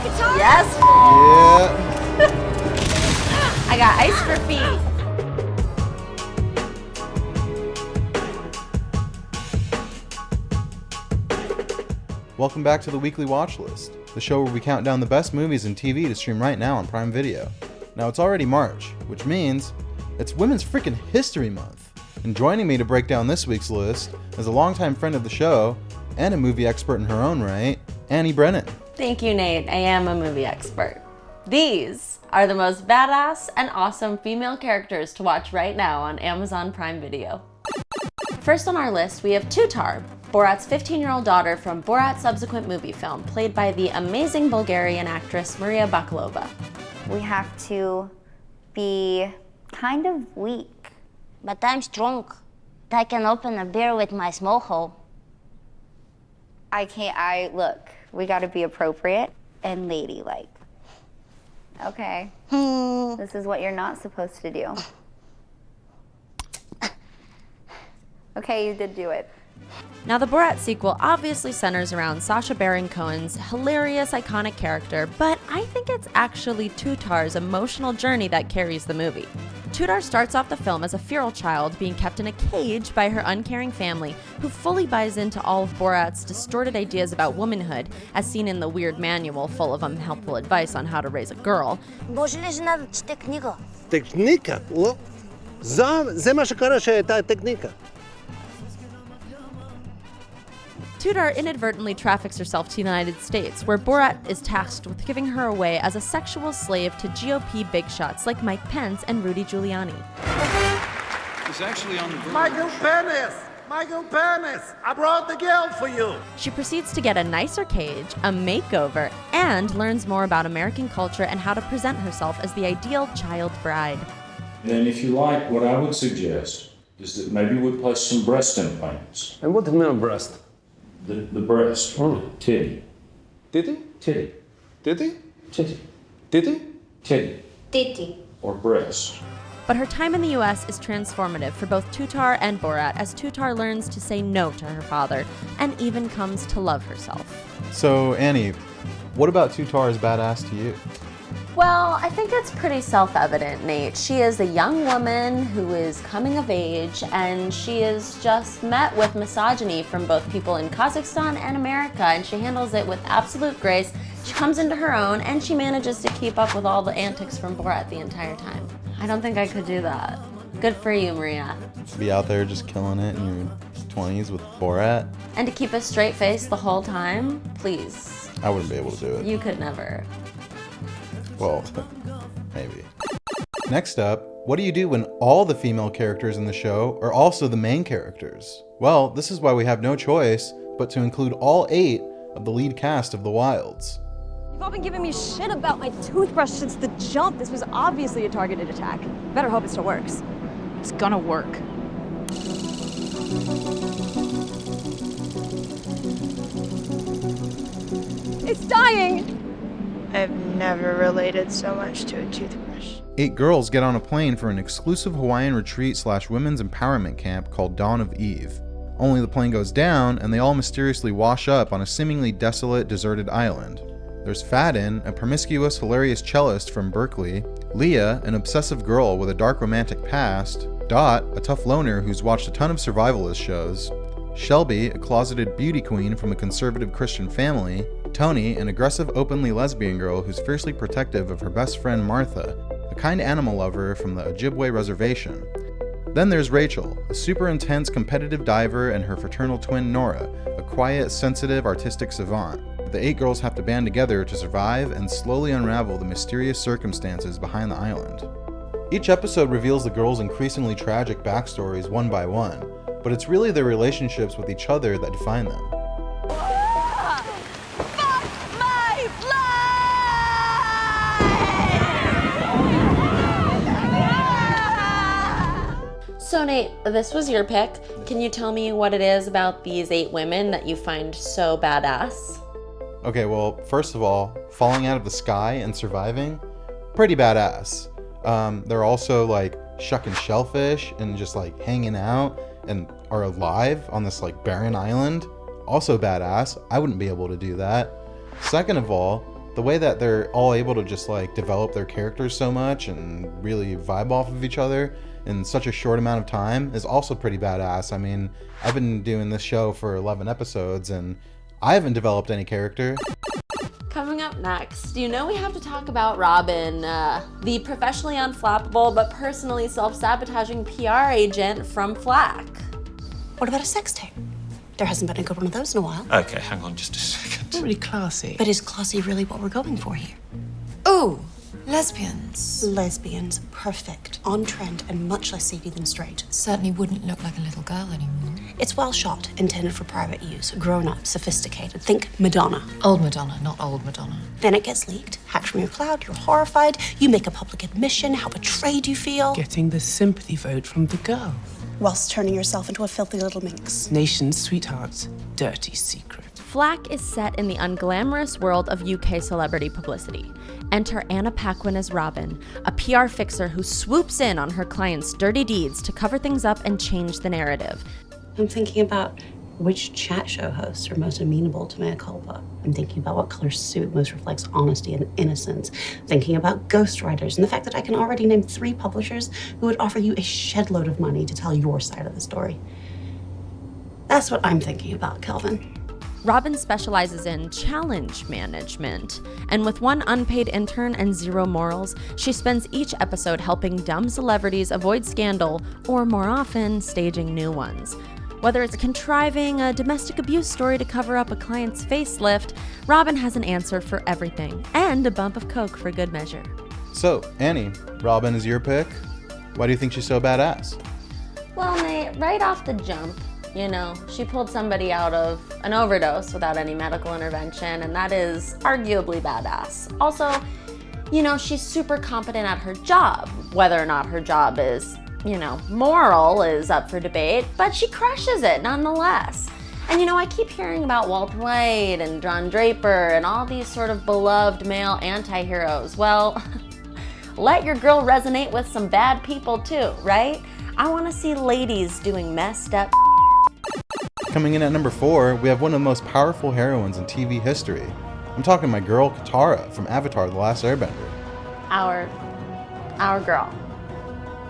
guitar? Yes. Yeah. I got ice for feet. Welcome back to the Weekly Watchlist, the show where we count down the best movies and TV to stream right now on Prime Video. Now it's already March, which means it's Women's Freaking History Month. And joining me to break down this week's list is a longtime friend of the show and a movie expert in her own right, Annie Brennan. Thank you, Nate. I am a movie expert. These are the most badass and awesome female characters to watch right now on Amazon Prime Video. First on our list, we have Tutar, Borat's 15-year-old daughter from Borat's subsequent movie film, played by the amazing Bulgarian actress Maria Bakalova. We have to be kind of weak. But I'm strong. I can open a beer with my small hole. Look, we gotta be appropriate and ladylike. Okay. This is what you're not supposed to do. Okay, you did do it. Now, the Borat sequel obviously centers around Sacha Baron Cohen's hilarious, iconic character, but I think it's actually Tutar's emotional journey that carries the movie. Tutar starts off the film as a feral child being kept in a cage by her uncaring family, who fully buys into all of Borat's distorted ideas about womanhood, as seen in the weird manual full of unhelpful advice on how to raise a girl. Може ли жена да чете книга? Техника? זה מה שקרה שהייתה техника. Tutar inadvertently traffics herself to the United States, where Borat is tasked with giving her away as a sexual slave to GOP big shots like Mike Pence and Rudy Giuliani. He's actually on the verge. Michael Penis! I brought the girl for you! She proceeds to get a nicer cage, a makeover, and learns more about American culture and how to present herself as the ideal child bride. Then if you like, what I would suggest is that maybe we place some breast implants. And what do you mean breast? The breast, titty. Titty? Titty. Titty? Titty. Titty? Titty. Titi. Or breast. But her time in the US is transformative for both Tutar and Borat, as Tutar learns to say no to her father and even comes to love herself. So, Annie, what about Tutar is badass to you? Well, I think it's pretty self-evident, Nate. She is a young woman who is coming of age, and she is just met with misogyny from both people in Kazakhstan and America, and she handles it with absolute grace. She comes into her own, and she manages to keep up with all the antics from Borat the entire time. I don't think I could do that. Good for you, Maria. Be out there just killing it in your 20s with Borat? And to keep a straight face the whole time, please. I wouldn't be able to do it. You could never. Well, maybe. Next up, what do you do when all the female characters in the show are also the main characters? Well, this is why we have no choice but to include all 8 of the lead cast of The Wilds. You've all been giving me shit about my toothbrush since the jump. This was obviously a targeted attack. Better hope it still works. It's gonna work. It's dying! I've never related so much to a toothbrush. 8 girls get on a plane for an exclusive Hawaiian retreat / women's empowerment camp called Dawn of Eve. Only the plane goes down and they all mysteriously wash up on a seemingly desolate, deserted island. There's Fadden, a promiscuous, hilarious cellist from Berkeley, Leah, an obsessive girl with a dark romantic past, Dot, a tough loner who's watched a ton of survivalist shows, Shelby, a closeted beauty queen from a conservative Christian family, Tony, an aggressive openly lesbian girl who's fiercely protective of her best friend Martha, a kind animal lover from the Ojibwe reservation. Then there's Rachel, a super intense competitive diver, and her fraternal twin Nora, a quiet, sensitive, artistic savant. The 8 girls have to band together to survive and slowly unravel the mysterious circumstances behind the island. Each episode reveals the girls' increasingly tragic backstories one by one, but it's really their relationships with each other that define them. So Nate, this was your pick. Can you tell me what it is about these 8 women that you find so badass? Okay, well, first of all, falling out of the sky and surviving, pretty badass. They're also like shucking shellfish and just like hanging out and are alive on this like barren island. Also badass. I wouldn't be able to do that. Second of all, The way that they're all able to just like develop their characters so much and really vibe off of each other in such a short amount of time is also pretty badass. I mean, I've been doing this show for 11 episodes and I haven't developed any character. Coming up next, we have to talk about Robin, the professionally unflappable but personally self-sabotaging PR agent from Flack. What about a sex tape? There hasn't been a good one of those in a while. Okay, hang on just a second. Not really classy. But is classy really what we're going for here? Ooh, lesbians. Lesbians, perfect, on trend, and much less seedy than straight. Certainly wouldn't look like a little girl anymore. It's well shot, intended for private use, grown up, sophisticated. Think Madonna. Old Madonna, not old Madonna. Then it gets leaked, hacked from your cloud, you're horrified, you make a public admission, how betrayed you feel. Getting the sympathy vote from the girl. Whilst turning yourself into a filthy little minx. Nation's sweetheart's dirty secret. Flack is set in the unglamorous world of UK celebrity publicity. Enter Anna Paquin as Robin, a PR fixer who swoops in on her clients' dirty deeds to cover things up and change the narrative. I'm thinking about which chat show hosts are most amenable to mea culpa. I'm thinking about what color suit most reflects honesty and innocence. Thinking about ghostwriters and the fact that I can already name 3 publishers who would offer you a shed load of money to tell your side of the story. That's what I'm thinking about, Kelvin. Robin specializes in challenge management, and with one unpaid intern and 0 morals, she spends each episode helping dumb celebrities avoid scandal, or more often, staging new ones. Whether it's contriving a domestic abuse story to cover up a client's facelift, Robin has an answer for everything, and a bump of coke for good measure. So, Annie, Robin is your pick? Why do you think she's so badass? Well, Nate, right off the jump, she pulled somebody out of an overdose without any medical intervention, and that is arguably badass. Also, she's super competent at her job. Whether or not her job is moral is up for debate, but she crushes it nonetheless. And I keep hearing about Walter White and John Draper and all these sort of beloved male anti-heroes. Well, let your girl resonate with some bad people too, right? I want to see ladies doing messed up. Coming in at number 4, we have one of the most powerful heroines in TV history. I'm talking my girl Katara from Avatar: The Last Airbender. Our girl.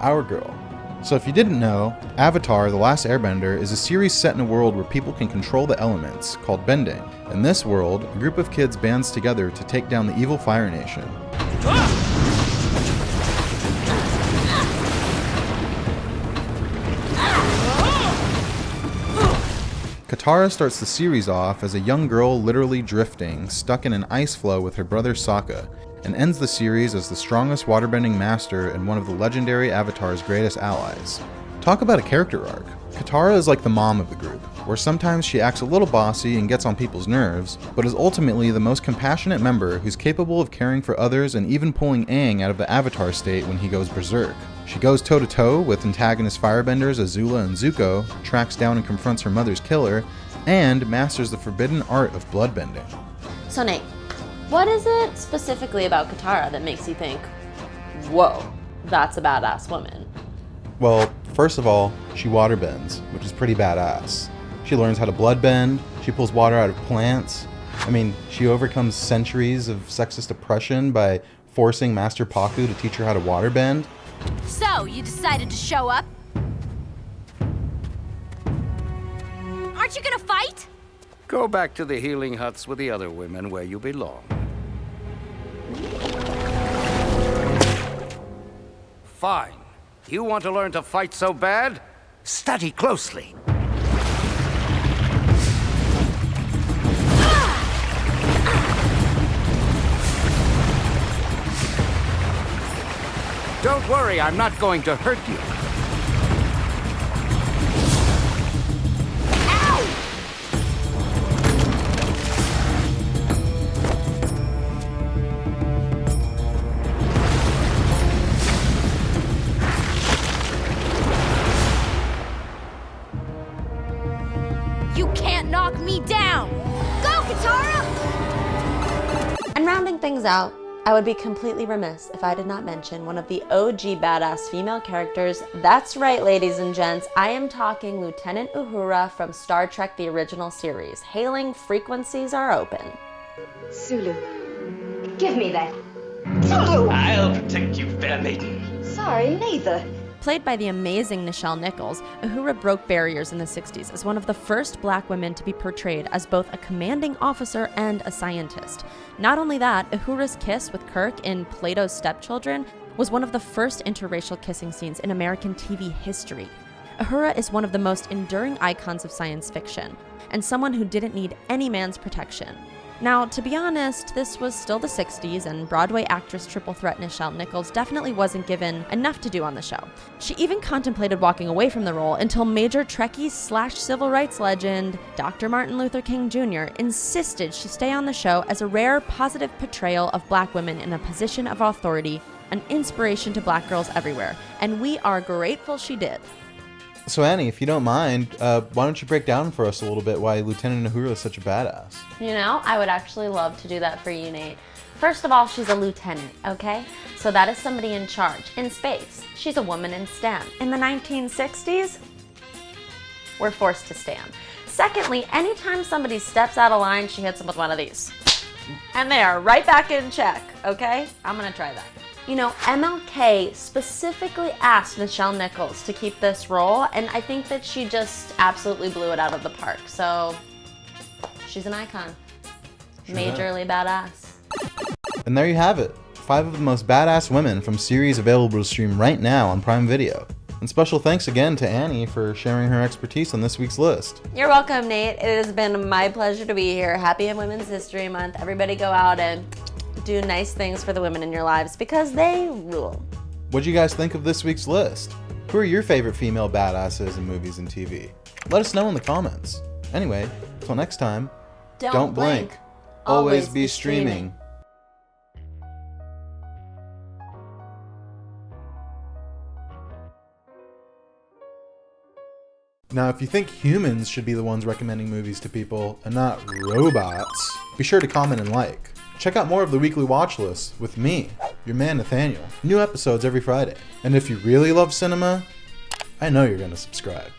Our girl. So if you didn't know, Avatar: The Last Airbender is a series set in a world where people can control the elements, called bending. In this world, a group of kids bands together to take down the evil Fire Nation. Katara starts the series off as a young girl literally drifting, stuck in an ice floe with her brother Sokka, and ends the series as the strongest waterbending master and one of the legendary Avatar's greatest allies. Talk about a character arc. Katara is like the mom of the group, where sometimes she acts a little bossy and gets on people's nerves, but is ultimately the most compassionate member who's capable of caring for others and even pulling Aang out of the Avatar state when he goes berserk. She goes toe-to-toe with antagonist firebenders Azula and Zuko, tracks down and confronts her mother's killer, and masters the forbidden art of bloodbending. So Nate, what is it specifically about Katara that makes you think, whoa, that's a badass woman? Well, first of all, she waterbends, which is pretty badass. She learns how to bloodbend, she pulls water out of plants. She overcomes centuries of sexist oppression by forcing Master Pakku to teach her how to waterbend. So, you decided to show up? Aren't you gonna fight? Go back to the healing huts with the other women where you belong. Fine. You want to learn to fight so bad? Study closely. Don't worry, I'm not going to hurt you. You can't knock me down! Go, Katara! And rounding things out, I would be completely remiss if I did not mention one of the OG badass female characters. That's right, ladies and gents, I am talking Lieutenant Uhura from Star Trek: The Original Series. Hailing frequencies are open. Sulu, Give me that. Zulu! I'll protect you, fair maiden. Sorry, neither. Played by the amazing Nichelle Nichols, Uhura broke barriers in the 60s as one of the first black women to be portrayed as both a commanding officer and a scientist. Not only that, Uhura's kiss with Kirk in Plato's Stepchildren was one of the first interracial kissing scenes in American TV history. Uhura is one of the most enduring icons of science fiction, and someone who didn't need any man's protection. Now, to be honest, this was still the 60s, and Broadway actress triple threat Nichelle Nichols definitely wasn't given enough to do on the show. She even contemplated walking away from the role until major Trekkie/civil rights legend Dr. Martin Luther King Jr. insisted she stay on the show as a rare, positive portrayal of black women in a position of authority, an inspiration to black girls everywhere, and we are grateful she did. So Annie, if you don't mind, why don't you break down for us a little bit why Lieutenant Uhura is such a badass? You know, I would actually love to do that for you, Nate. First of all, she's a lieutenant, okay? So that is somebody in charge, in space. She's a woman in STEM. In the 1960s, we're forced to stand. Secondly, anytime somebody steps out of line, she hits them with one of these. And they are right back in check, okay? I'm gonna try that. You know, MLK specifically asked Nichelle Nichols to keep this role, and I think that she just absolutely blew it out of the park. So, she's an icon. Sure. Majorly badass. And there you have it. 5 of the most badass women from series available to stream right now on Prime Video. And special thanks again to Annie for sharing her expertise on this week's list. You're welcome, Nate. It has been my pleasure to be here. Happy Women's History Month. Everybody go out and do nice things for the women in your lives because they rule. What'd you guys think of this week's list? Who are your favorite female badasses in movies and TV? Let us know in the comments. Anyway, till next time, don't blink. Always be streaming. Now, if you think humans should be the ones recommending movies to people and not robots, be sure to comment and like. Check out more of the Weekly Watchlist with me, your man Nathaniel. New episodes every Friday. And if you really love cinema, I know you're going to subscribe.